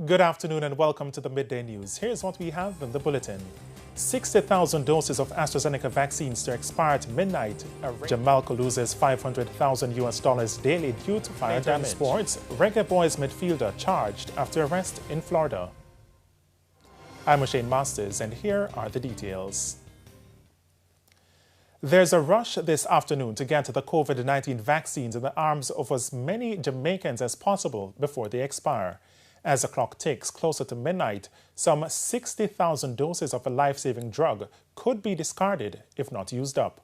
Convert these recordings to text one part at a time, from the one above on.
Good afternoon and welcome to the Midday News. Here's what we have in the bulletin. 60,000 doses of AstraZeneca vaccines to expire at midnight. Jamalco loses $500,000 daily due to fire damage. Sports, Reggae Boys midfielder charged after arrest in Florida. I'm O'Shane Masters and here are the details. There's a rush this afternoon to get the COVID-19 vaccines in the arms of as many Jamaicans as possible before they expire. As the clock ticks closer to midnight, some 60,000 doses of a life-saving drug could be discarded if not used up.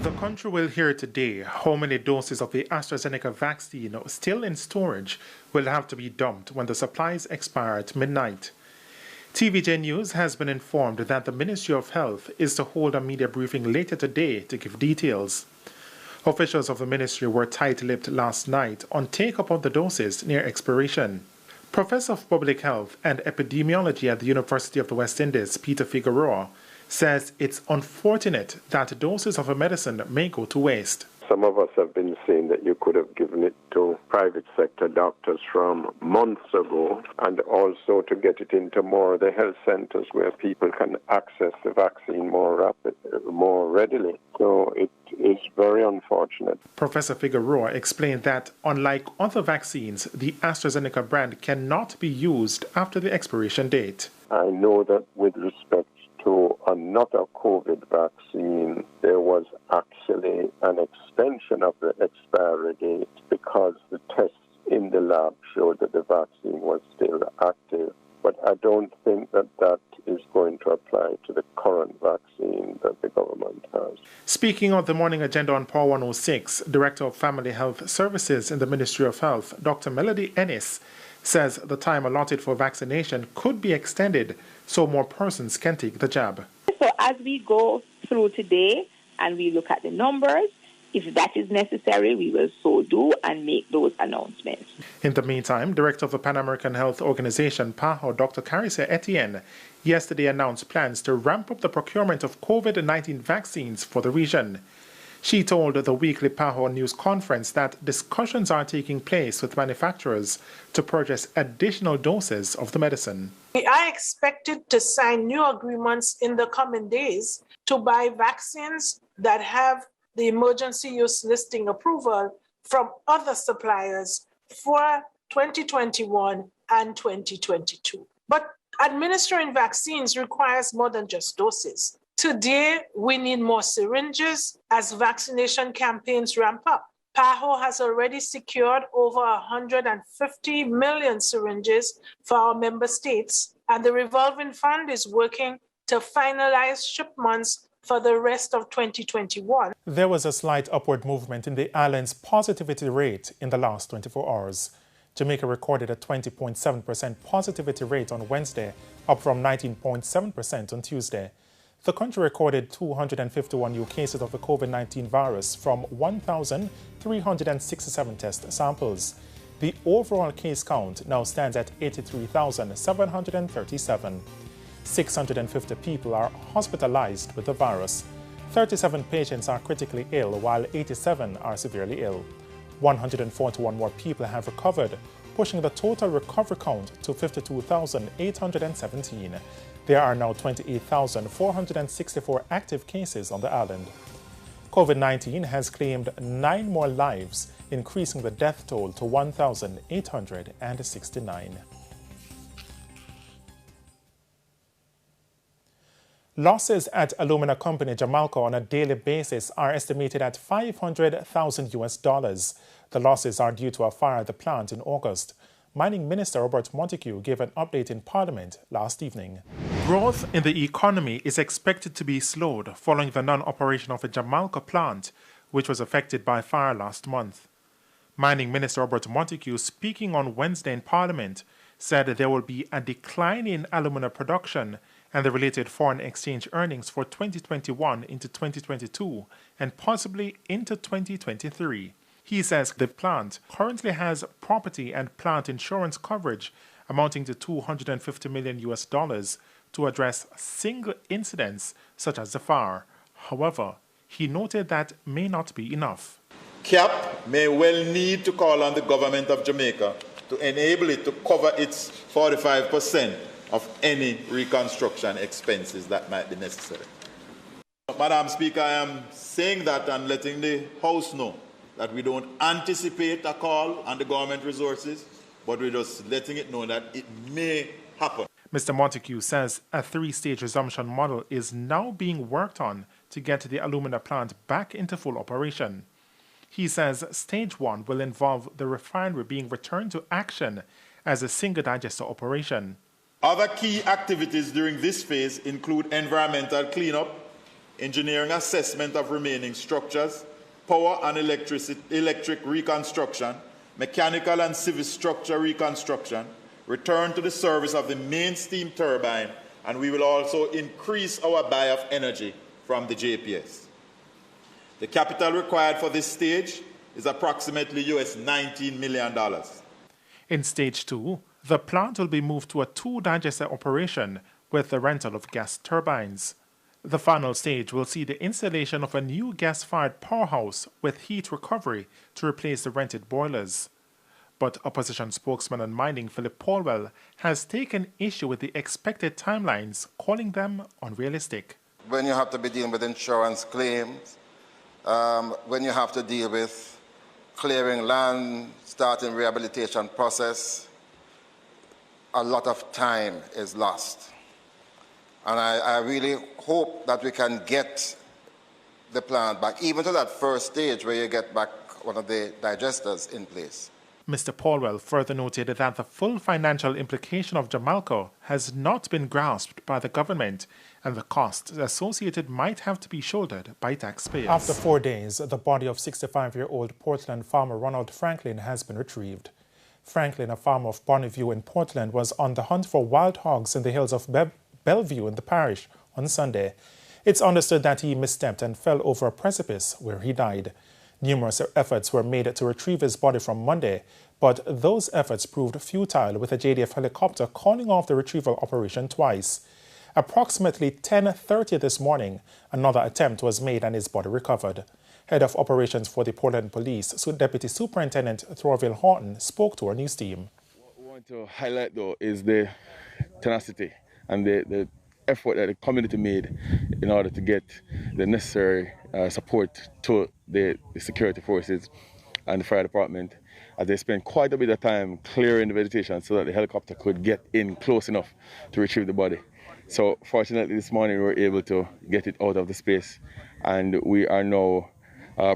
The country will hear today how many doses of the AstraZeneca vaccine still in storage will have to be dumped when the supplies expire at midnight. TVJ News has been informed that the Ministry of Health is to hold a media briefing later today to give details. Officials of the ministry were tight-lipped last night on take-up of the doses near expiration. Professor of Public Health and Epidemiology at the University of the West Indies, Peter Figueroa, says it's unfortunate that doses of a medicine may go to waste. Some of us have been saying that you could have given it to private sector doctors from months ago, and also to get it into more of the health centers where people can access the vaccine more readily. So it is very unfortunate. Professor Figueroa explained that unlike other vaccines, the AstraZeneca brand cannot be used after the expiration date. I know that with respect to another COVID vaccine, there was actually an extension of the expiry date because the tests in the lab showed that the vaccine was still active. But I don't think that that is going to apply to the current vaccine that the government has. Speaking of the morning agenda on Power 106, Director of Family Health Services in the Ministry of Health, Dr. Melody Ennis, says the time allotted for vaccination could be extended so more persons can take the jab. So as we go through today and we look at the numbers, if that is necessary, we will so do and make those announcements. In the meantime, Director of the Pan American Health Organization, PAHO, Dr. Carissa Etienne, yesterday announced plans to ramp up the procurement of COVID-19 vaccines for the region. She told the weekly PAHO news conference that discussions are taking place with manufacturers to purchase additional doses of the medicine. We are expected to sign new agreements in the coming days to buy vaccines that have the emergency use listing approval from other suppliers for 2021 and 2022. But administering vaccines requires more than just doses. Today, we need more syringes as vaccination campaigns ramp up. PAHO has already secured over 150 million syringes for our member states, and the revolving fund is working to finalize shipments for the rest of 2021. There was a slight upward movement in the island's positivity rate in the last 24 hours. Jamaica recorded a 20.7% positivity rate on Wednesday, up from 19.7% on Tuesday. The country recorded 251 new cases of the COVID-19 virus from 1,367 test samples. The overall case count now stands at 83,737. 650 people are hospitalized with the virus. 37 patients are critically ill, while 87 are severely ill. 141 more people have recovered, pushing the total recovery count to 52,817. There are now 28,464 active cases on the island. COVID-19 has claimed 9 more lives, increasing the death toll to 1,869. Losses at alumina company Jamalco on a daily basis are estimated at $500,000. The losses are due to a fire at the plant in August. Mining Minister Robert Montague gave an update in Parliament last evening. Growth in the economy is expected to be slowed following the non-operation of the Jamalco plant, which was affected by fire last month. Mining Minister Robert Montague, speaking on Wednesday in Parliament, said there will be a decline in alumina production and the related foreign exchange earnings for 2021 into 2022 and possibly into 2023. He says the plant currently has property and plant insurance coverage amounting to $250 million to address single incidents such as the fire. However, he noted that may not be enough. CAP may well need to call on the government of Jamaica to enable it to cover its 45% of any reconstruction expenses that might be necessary. Madam Speaker, I am saying that and letting the House know that we don't anticipate a call on the government resources, but we're just letting it know that it may happen. Mr. Montague says a three-stage resumption model is now being worked on to get the alumina plant back into full operation. He says stage 1 will involve the refinery being returned to action as a single digester operation. Other key activities during this phase include environmental cleanup, engineering assessment of remaining structures, power and electric reconstruction, mechanical and civil structure reconstruction, return to the service of the main steam turbine, and we will also increase our buy of energy from the JPS. The capital required for this stage is approximately $19 million. In stage 2, the plant will be moved to a 2-digester operation with the rental of gas turbines. The final stage will see the installation of a new gas-fired powerhouse with heat recovery to replace the rented boilers. But opposition spokesman on mining Philip Paulwell has taken issue with the expected timelines, calling them unrealistic. When you have to be dealing with insurance claims, when you have to deal with clearing land, starting rehabilitation process, a lot of time is lost. And I really hope that we can get the plant back, even to that first stage where you get back one of the digesters in place. Mr. Paulwell further noted that the full financial implication of Jamalco has not been grasped by the government, and the costs associated might have to be shouldered by taxpayers. After 4 days, the body of 65-year-old Portland farmer Ronald Franklin has been retrieved. Franklin, a farmer of Bonneview in Portland, was on the hunt for wild hogs in the hills of Bellevue in the parish on Sunday. It's understood that he misstepped and fell over a precipice where he died. Numerous efforts were made to retrieve his body from Monday, but those efforts proved futile, with a JDF helicopter calling off the retrieval operation twice. Approximately 10:30 this morning, another attempt was made and his body recovered. Head of operations for the Portland Police, Deputy Superintendent Thorville Horton, spoke to our news team. What we want to highlight, though, is the tenacity and the effort that the community made in order to get the necessary support to the security forces and the fire department, as they spent quite a bit of time clearing the vegetation so that the helicopter could get in close enough to retrieve the body. So fortunately this morning we were able to get it out of the space, and we are now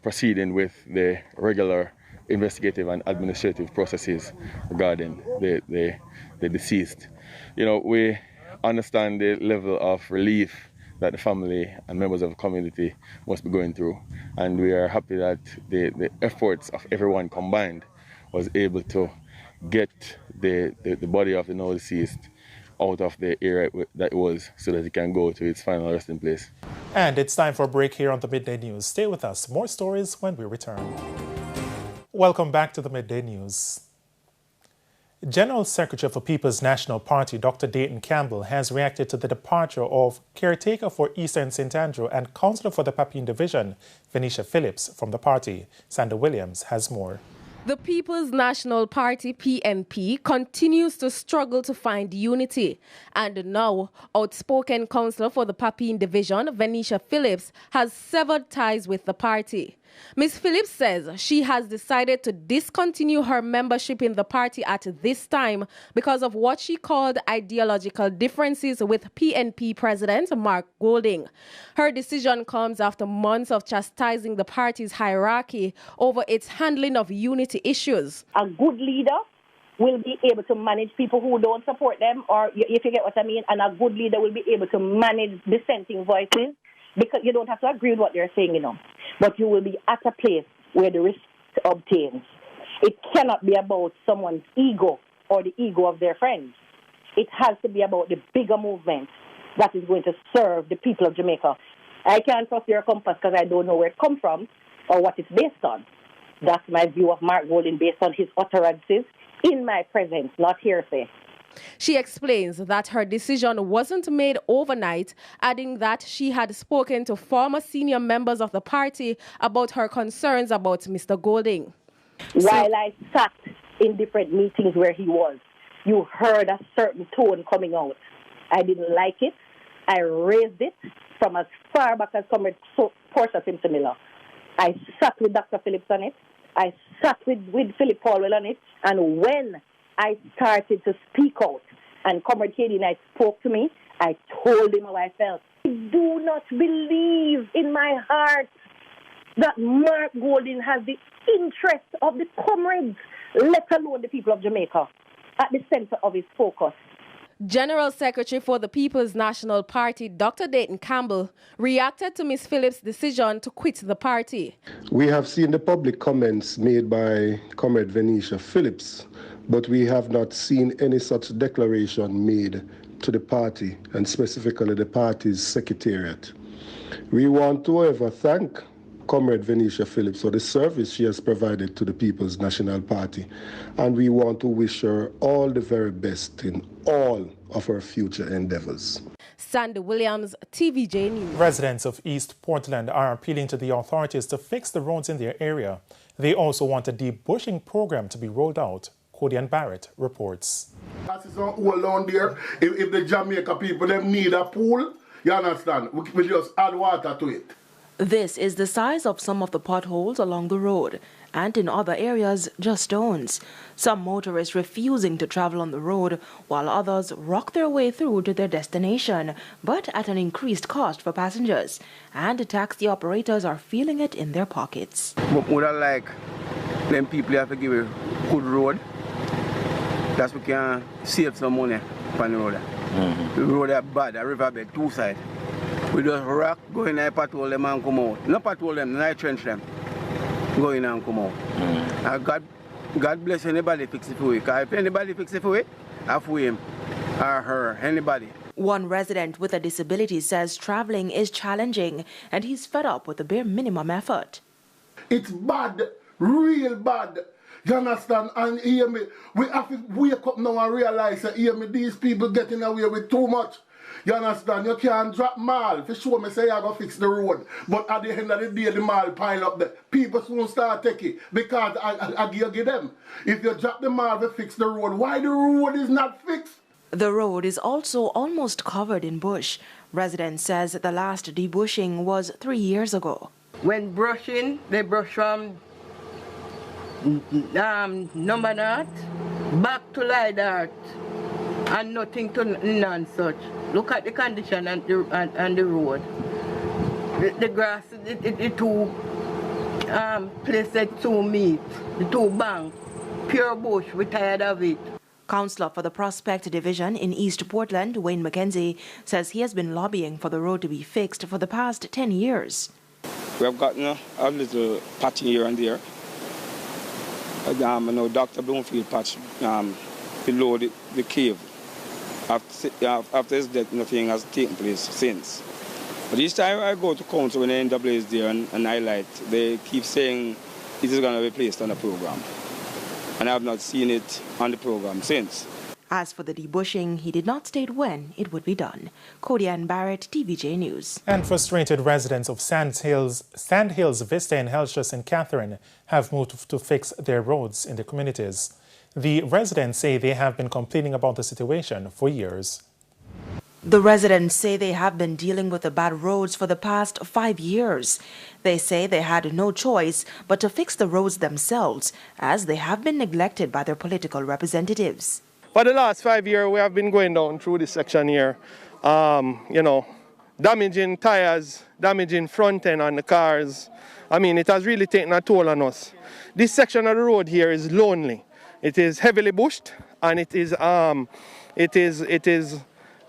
proceeding with the regular investigative and administrative processes regarding the deceased. You know, we understand the level of relief that the family and members of the community must be going through, and we are happy that the efforts of everyone combined was able to get the body of the now deceased out of the area that it was, so that it can go to its final resting place. And it's time for a break here on the Midday News. Stay with us. More stories when we return. Welcome back to the Midday News. General Secretary for People's National Party, Dr. Dayton Campbell, has reacted to the departure of caretaker for Eastern St. Andrew and councillor for the Papine Division, Venetia Phillips, from the party. Sandra Williams has more. The People's National Party, PNP, continues to struggle to find unity. And now, outspoken councillor for the Papine Division, Venetia Phillips, has severed ties with the party. Ms. Phillips says she has decided to discontinue her membership in the party at this time because of what she called ideological differences with PNP President Mark Golding. Her decision comes after months of chastising the party's hierarchy over its handling of unity issues. A good leader will be able to manage people who don't support them, or if you get what I mean, and a good leader will be able to manage dissenting voices, because you don't have to agree with what they're saying, you know. But you will be at a place where the respect obtains. It cannot be about someone's ego or the ego of their friends. It has to be about the bigger movement that is going to serve the people of Jamaica. I can't trust your compass because I don't know where it comes from or what it's based on. That's my view of Mark Golding based on his utterances in my presence, not hearsay. She explains that her decision wasn't made overnight, adding that she had spoken to former senior members of the party about her concerns about Mr. Golding. While I sat in different meetings where he was. You heard a certain tone coming out. I didn't like it. I raised it from as far back as Comrade Portia Simpson Miller. I sat with Dr. Phillips on it. I sat with Philip Caldwell on it. And when I started to speak out and Comrade Katie Knight spoke to me, I told him how I felt. I do not believe in my heart that Mark Golding has the interest of the comrades, let alone the people of Jamaica, at the center of his focus. General Secretary for the People's National Party, Dr. Dayton Campbell, reacted to Ms. Phillips' decision to quit the party. We have seen the public comments made by Comrade Venetia Phillips, but we have not seen any such declaration made to the party, and specifically the party's secretariat. We want to, however, thank Comrade Venetia Phillips for the service she has provided to the People's National Party, and we want to wish her all the very best in all of her future endeavors. Sandy Williams, TVJ News. Residents of East Portland are appealing to the authorities to fix the roads in their area. They also want a debushing program to be rolled out. Codian Barrett reports. It's all down there. If the Jamaica people them need a pool, you understand, we just add water to it. This is the size of some of the potholes along the road, and in other areas, just stones. Some motorists refusing to travel on the road, while others rock their way through to their destination, but at an increased cost for passengers. And the taxi operators are feeling it in their pockets. Would I like them people have to give a good road? That's we can save some money on the road. The road is bad, the riverbed, two sides. We just rock, go in and patrol them and come out. Not patrol them, not trench them. Go in and come out. And God bless anybody fix it for you. Because if anybody fix it for you, I for him or her, anybody. One resident with a disability says traveling is challenging and he's fed up with the bare minimum effort. It's bad, real bad. You understand? And hear me, we have to wake up now and realize that hear me, these people getting away with too much. You understand? You can't drop mall. For sure, me say you're going to fix the road. But at the end of the day, the mall pile up there. People soon start taking it because I give them. If you drop the mall to fix the road, why the road is not fixed? The road is also almost covered in bush. Residents says the last debushing was 3 years ago. When brushing, they brush from number dart back to light dart and nothing to none such. Look at the condition and the road. The grass, the two places, two meet, the two bank, pure bush, we're tired of it. Councillor for the Prospect Division in East Portland, Wayne McKenzie, says he has been lobbying for the road to be fixed for the past 10 years. We have gotten a little patching here and there. Dr. Bloomfield patch below the cave. After his death, nothing has taken place since. But each time I go to council when the NWA is there and highlight, they keep saying it is going to be placed on the program. And I have not seen it on the program since. As for the debushing, he did not state when it would be done. Codian Barrett, TVJ News. And frustrated residents of Sand Hills Vista and Helsher St. Catherine have moved to fix their roads in their communities. The residents say they have been complaining about the situation for years. The residents say they have been dealing with the bad roads for the past 5 years. They say they had no choice but to fix the roads themselves, as they have been neglected by their political representatives. For the last 5 years, we have been going down through this section here, damaging tires, damaging front end on the cars. I mean, it has really taken a toll on us. This section of the road here is lonely. It is heavily bushed, and it is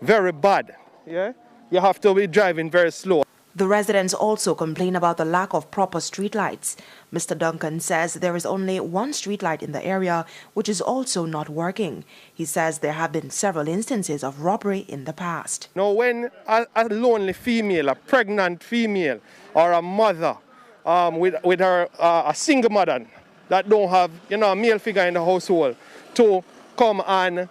very bad. Yeah, you have to be driving very slow. The residents also complain about the lack of proper streetlights. Mr. Duncan says there is only one streetlight in the area, which is also not working. He says there have been several instances of robbery in the past. Now, when a lonely female, a pregnant female, or a mother with her a single mother that don't have a male figure in the household to come and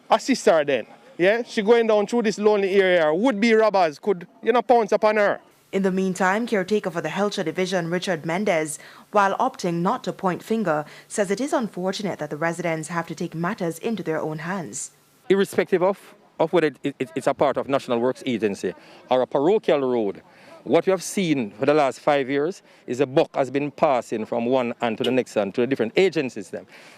assist her then. Yeah, she going down through this lonely area. Would-be robbers could, pounce upon her. In the meantime, caretaker for the Helcher Division, Richard Mendez, while opting not to point finger, says it is unfortunate that the residents have to take matters into their own hands. Irrespective of whether it's a part of National Works Agency or a parochial road, what we have seen for the last 5 years is a buck has been passing from one hand to the next hand to the different agencies,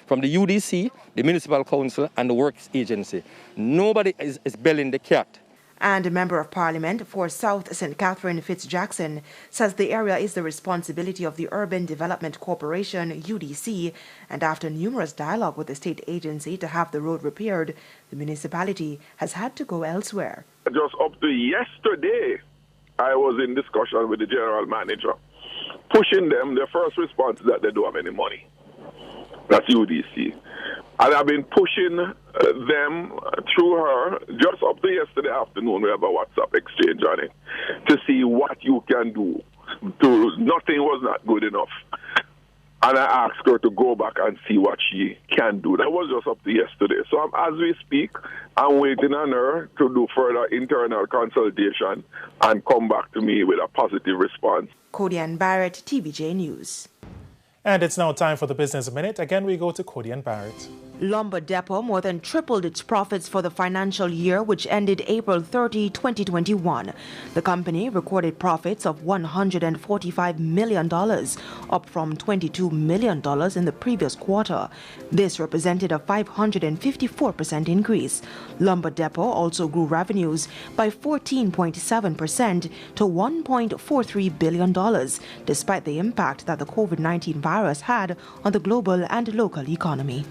from the UDC, the Municipal Council and the Works Agency. Nobody is belling the cat. And a member of Parliament for South St. Catherine Fitz-Jackson says the area is the responsibility of the Urban Development Corporation, UDC, and after numerous dialogue with the state agency to have the road repaired, the municipality has had to go elsewhere. Just up to yesterday, I was in discussion with the general manager, pushing them. Their first response is that they don't have any money. That's UDC. And I've been pushing them through her just up to yesterday afternoon. We have a WhatsApp exchange on it to see what you can do. Nothing was not good enough. And I asked her to go back and see what she can do. That was just up to yesterday. So as we speak, I'm waiting on her to do further internal consultation and come back to me with a positive response. Codian Barrett, TVJ News. And it's now time for the Business Minute. Again, we go to Codian Barrett. Lumber Depot more than tripled its profits for the financial year, which ended April 30, 2021. The company recorded profits of $145 million, up from $22 million in the previous quarter. This represented a 554% increase. Lumber Depot also grew revenues by 14.7% to $1.43 billion, despite the impact that the COVID-19 virus had on the global and local economy.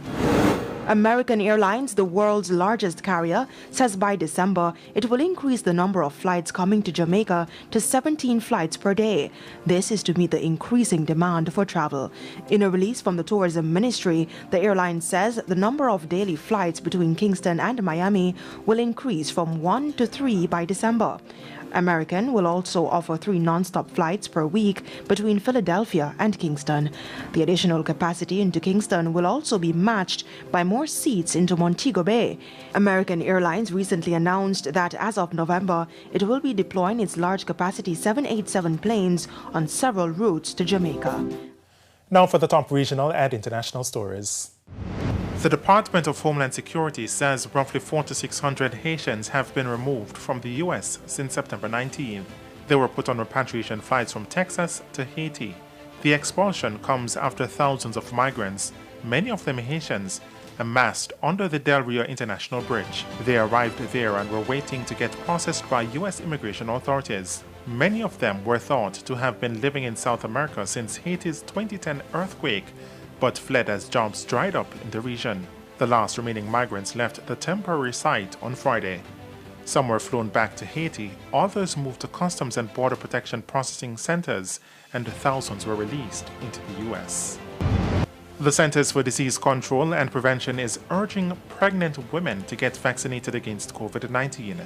American Airlines, the world's largest carrier, says by December it will increase the number of flights coming to Jamaica to 17 flights per day. This is to meet the increasing demand for travel. In a release from the Tourism Ministry, the airline says the number of daily flights between Kingston and Miami will increase from 1 to 3 by December. American will also offer 3 non-stop flights per week between Philadelphia and Kingston. The additional capacity into Kingston will also be matched by more seats into Montego Bay. American Airlines recently announced that as of November, it will be deploying its large-capacity 787 planes on several routes to Jamaica. Now for the top regional and international stories. The Department of Homeland Security says roughly 4,600 Haitians have been removed from the U.S. since September 19. They were put on repatriation flights from Texas to Haiti. The expulsion comes after thousands of migrants, many of them Haitians, amassed under the Del Rio International Bridge. They arrived there and were waiting to get processed by U.S. immigration authorities. Many of them were thought to have been living in South America since Haiti's 2010 earthquake, but fled as jobs dried up in the region. The last remaining migrants left the temporary site on Friday. Some were flown back to Haiti, others moved to Customs and Border Protection processing centers, and thousands were released into the U.S. The Centers for Disease Control and Prevention is urging pregnant women to get vaccinated against COVID-19.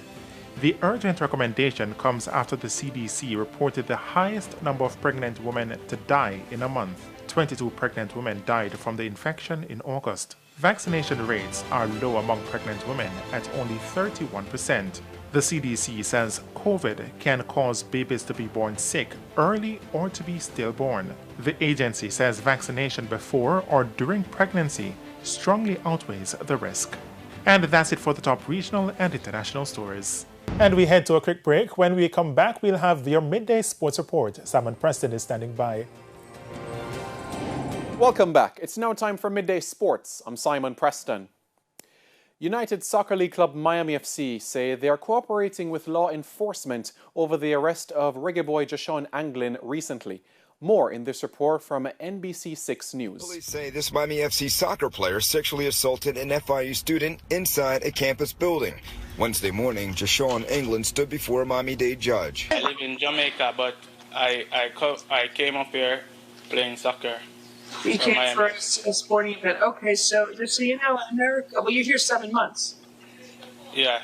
The urgent recommendation comes after the CDC reported the highest number of pregnant women to die in a month. 22 pregnant women died from the infection in August. Vaccination rates are low among pregnant women at only 31%. The CDC says COVID can cause babies to be born sick early or to be stillborn. The agency says vaccination before or during pregnancy strongly outweighs the risk. And that's it for the top regional and international stories. And we head to a quick break. When we come back, we'll have your midday sports report. Simon Preston is standing by. Welcome back. It's now time for Midday Sports. I'm Simon Preston. United Soccer League club Miami FC say they are cooperating with law enforcement over the arrest of reggae boy Jashon Anglin recently. More in this report from NBC6 News. Police say this Miami FC soccer player sexually assaulted an FIU student inside a campus building. Wednesday morning, Jashon Anglin stood before a Miami-Dade judge. I live in Jamaica, but I came up here playing soccer. You came for a sporting event. Okay, so just so you know, America, well, you're here 7 months. Yeah.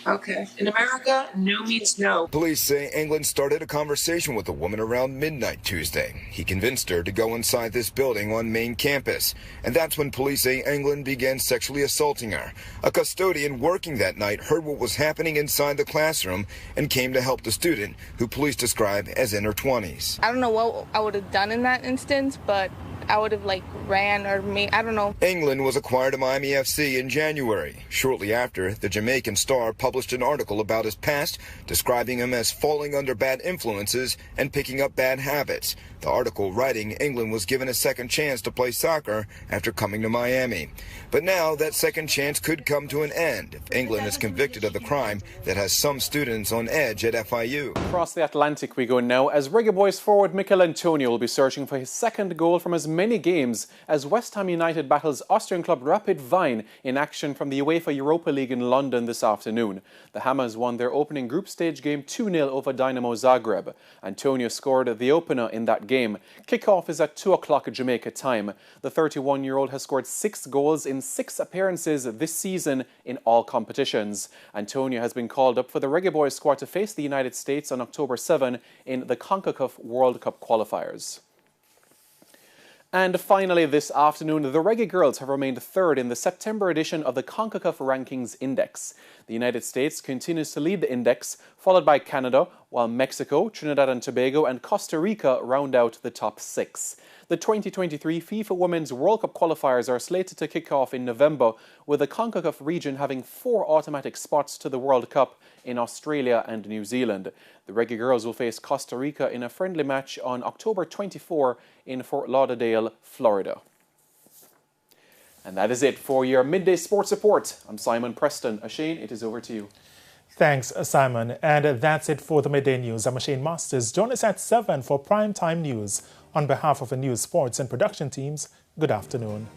Okay. In America, no means no. Police say England started a conversation with the woman around midnight Tuesday. He convinced her to go inside this building on main campus. And that's when police say England began sexually assaulting her. A custodian working that night heard what was happening inside the classroom and came to help the student, who police describe as in her 20s. I don't know what I would have done in that instance, but I would have ran or I don't know. England was acquired to Miami FC in January. Shortly after, the Jamaican star published an article about his past, describing him as falling under bad influences and picking up bad habits. The article writing England was given a second chance to play soccer after coming to Miami. But now that second chance could come to an end if England is convicted of the crime that has some students on edge at FIU. Across the Atlantic we go now, as Reggae Boys forward Mikel Antonio will be searching for his second goal from as many games as West Ham United battles Austrian club Rapid Wien in action from the UEFA Europa League in London this afternoon. The Hammers won their opening group stage game 2-0 over Dynamo Zagreb. Antonio scored the opener in that game. Kickoff is at 2 o'clock Jamaica time. The 31-year-old has scored 6 goals in 6 appearances this season in all competitions. Antonio has been called up for the Reggae Boys squad to face the United States on October 7 in the CONCACAF World Cup qualifiers. And finally this afternoon, the Reggae Girls have remained third in the September edition of the CONCACAF Rankings Index. The United States continues to lead the index, followed by Canada, while Mexico, Trinidad and Tobago and Costa Rica round out the top 6. The 2023 FIFA Women's World Cup qualifiers are slated to kick off in November, with the CONCACAF region having 4 automatic spots to the World Cup in Australia and New Zealand. The Reggae Girls will face Costa Rica in a friendly match on October 24 in Fort Lauderdale, Florida. And that is it for your Midday Sports Report. I'm Simon Preston. Ashane, it is over to you. Thanks, Simon. And that's it for the Midday News. I'm Ashane Masters. Join us at 7 for Primetime News. On behalf of the news, sports and production teams, good afternoon.